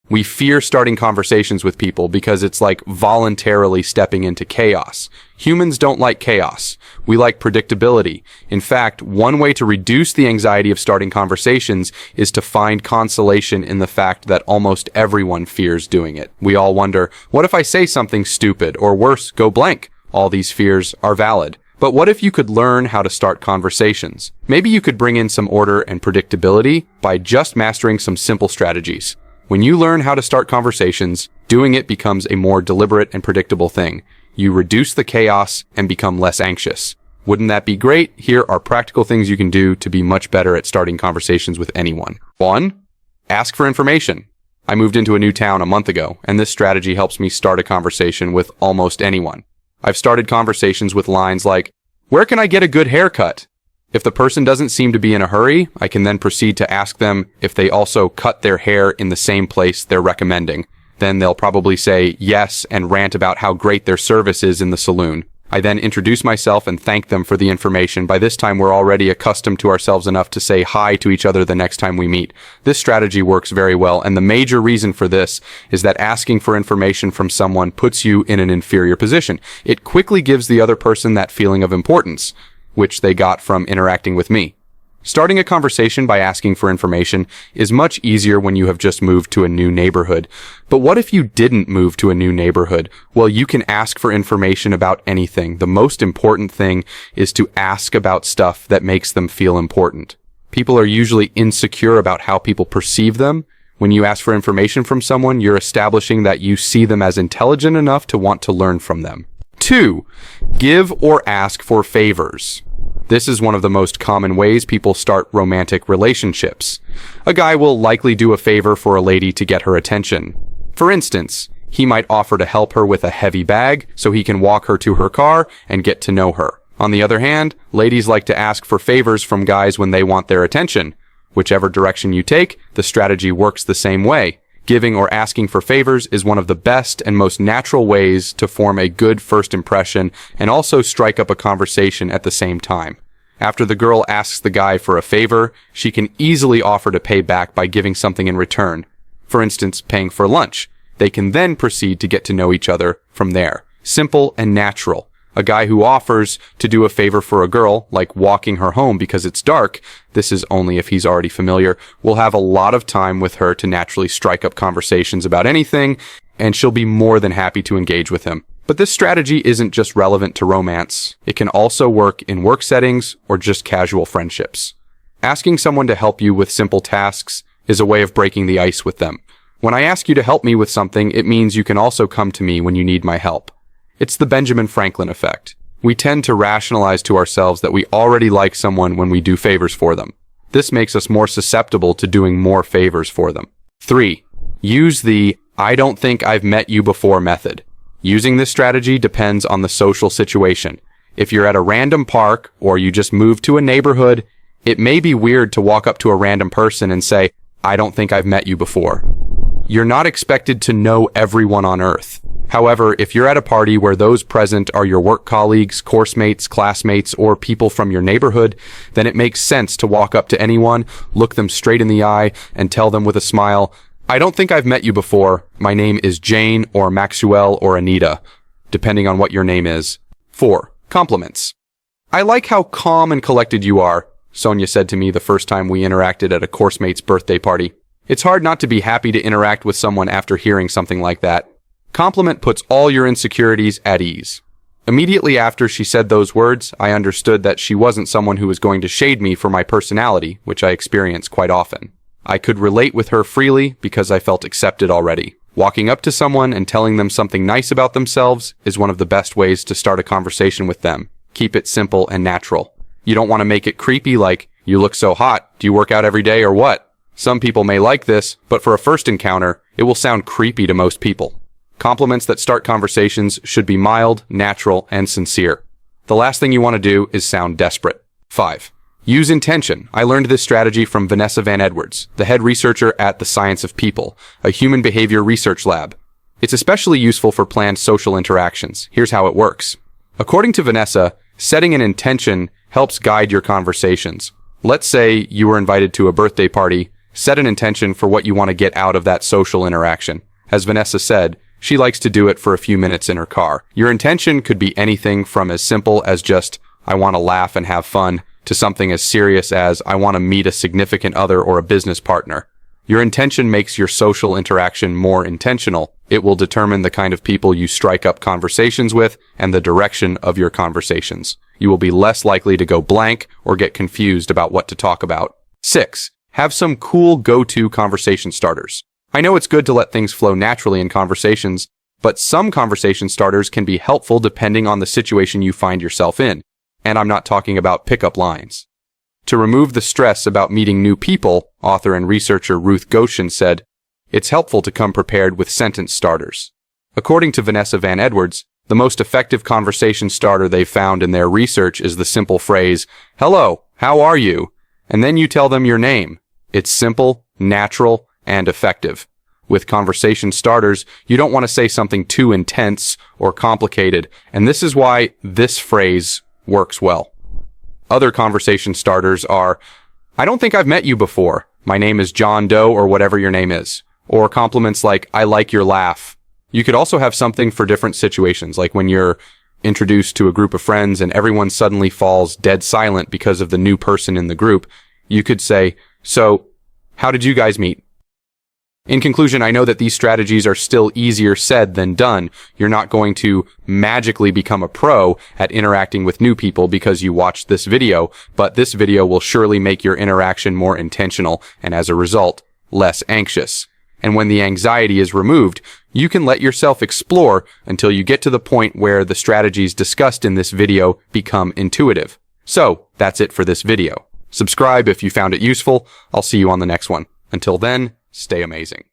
We fear starting conversations with people because it's like voluntarily stepping into chaos. Humans don't like chaos. We like predictability. In fact, one way to reduce the anxiety of starting conversations is to find consolation in the fact that almost everyone fears doing it. We all wonder, what if I say something stupid, or worse, go blank? All these fears are valid. But what if you could learn how to start conversations? Maybe you could bring in some order and predictability by just mastering some simple strategies. When you learn how to start conversations, doing it becomes a more deliberate and predictable thing. You reduce the chaos and become less anxious. Wouldn't that be great? Here are practical things you can do to be much better at starting conversations with anyone. 1. Ask for information. I moved into a new town a month ago, and this strategy helps me start a conversation with almost anyone. I've started conversations with lines like, "Where can I get a good haircut?" If the person doesn't seem to be in a hurry, I can then proceed to ask them if they also cut their hair in the same place they're recommending. Then they'll probably say yes and rant about how great their service is in the saloon. I then introduce myself and thank them for the information. By this time, we're already accustomed to ourselves enough to say hi to each other the next time we meet. This strategy works very well, and the major reason for this is that asking for information from someone puts you in an inferior position. It quickly gives the other person that feeling of importance, which they got from interacting with me. Starting a conversation by asking for information is much easier when you have just moved to a new neighborhood. But what if you didn't move to a new neighborhood? Well, you can ask for information about anything. The most important thing is to ask about stuff that makes them feel important. People are usually insecure about how people perceive them. When you ask for information from someone, you're establishing that you see them as intelligent enough to want to learn from them. 2. Give or ask for favors. This is one of the most common ways people start romantic relationships. A guy will likely do a favor for a lady to get her attention. For instance, he might offer to help her with a heavy bag so he can walk her to her car and get to know her. On the other hand, ladies like to ask for favors from guys when they want their attention. Whichever direction you take, the strategy works the same way. Giving or asking for favors is one of the best and most natural ways to form a good first impression and also strike up a conversation at the same time. After the girl asks the guy for a favor, she can easily offer to pay back by giving something in return. For instance, paying for lunch. They can then proceed to get to know each other from there. Simple and natural. A guy who offers to do a favor for a girl, like walking her home because it's dark, this is only if he's already familiar, will have a lot of time with her to naturally strike up conversations about anything, and she'll be more than happy to engage with him. But this strategy isn't just relevant to romance. It can also work in work settings or just casual friendships. Asking someone to help you with simple tasks is a way of breaking the ice with them. When I ask you to help me with something, it means you can also come to me when you need my help. It's the Benjamin Franklin effect. We tend to rationalize to ourselves that we already like someone when we do favors for them. This makes us more susceptible to doing more favors for them. 3. Use the "I don't think I've met you before" method. Using this strategy depends on the social situation. If you're at a random park or you just moved to a neighborhood, it may be weird to walk up to a random person and say, "I don't think I've met you before." You're not expected to know everyone on Earth. However, if you're at a party where those present are your work colleagues, course mates, classmates, or people from your neighborhood, then it makes sense to walk up to anyone, look them straight in the eye, and tell them with a smile, "I don't think I've met you before. My name is Jane or Maxwell or Anita," depending on what your name is. 4. Compliments. "I like how calm and collected you are," Sonia said to me the first time we interacted at a course mate's birthday party. It's hard not to be happy to interact with someone after hearing something like that. Compliment puts all your insecurities at ease. Immediately after she said those words, I understood that she wasn't someone who was going to shade me for my personality, which I experience quite often. I could relate with her freely because I felt accepted already. Walking up to someone and telling them something nice about themselves is one of the best ways to start a conversation with them. Keep it simple and natural. You don't want to make it creepy like, "You look so hot. Do you work out every day or what?" Some people may like this, but for a first encounter, it will sound creepy to most people. Compliments that start conversations should be mild, natural, and sincere. The last thing you want to do is sound desperate. 5. Use intention. I learned this strategy from Vanessa Van Edwards, the head researcher at The Science of People, a human behavior research lab. It's especially useful for planned social interactions. Here's how it works. According to Vanessa, setting an intention helps guide your conversations. Let's say you were invited to a birthday party. Set an intention for what you want to get out of that social interaction. As Vanessa said, she likes to do it for a few minutes in her car. Your intention could be anything from as simple as just, I want to laugh and have fun, to something as serious as, I want to meet a significant other or a business partner. Your intention makes your social interaction more intentional. It will determine the kind of people you strike up conversations with and the direction of your conversations. You will be less likely to go blank or get confused about what to talk about. 6. Have some cool go-to conversation starters. I know it's good to let things flow naturally in conversations, but some conversation starters can be helpful depending on the situation you find yourself in. And I'm not talking about pickup lines. To remove the stress about meeting new people, author and researcher Ruth Goshen said, it's helpful to come prepared with sentence starters. According to Vanessa Van Edwards, the most effective conversation starter they've found in their research is the simple phrase, hello, how are you? And then you tell them your name. It's simple, natural, and effective. With conversation starters, you don't want to say something too intense or complicated, and this is why this phrase works well. Other conversation starters are, I don't think I've met you before. My name is John Doe, or whatever your name is. Or compliments like, I like your laugh. You could also have something for different situations, like when you're introduced to a group of friends and everyone suddenly falls dead silent because of the new person in the group. You could say, so, how did you guys meet? In conclusion, I know that these strategies are still easier said than done. You're not going to magically become a pro at interacting with new people because you watched this video, but this video will surely make your interaction more intentional and, as a result, less anxious. And when the anxiety is removed, you can let yourself explore until you get to the point where the strategies discussed in this video become intuitive. So, that's it for this video. Subscribe if you found it useful. I'll see you on the next one. Until then, stay amazing.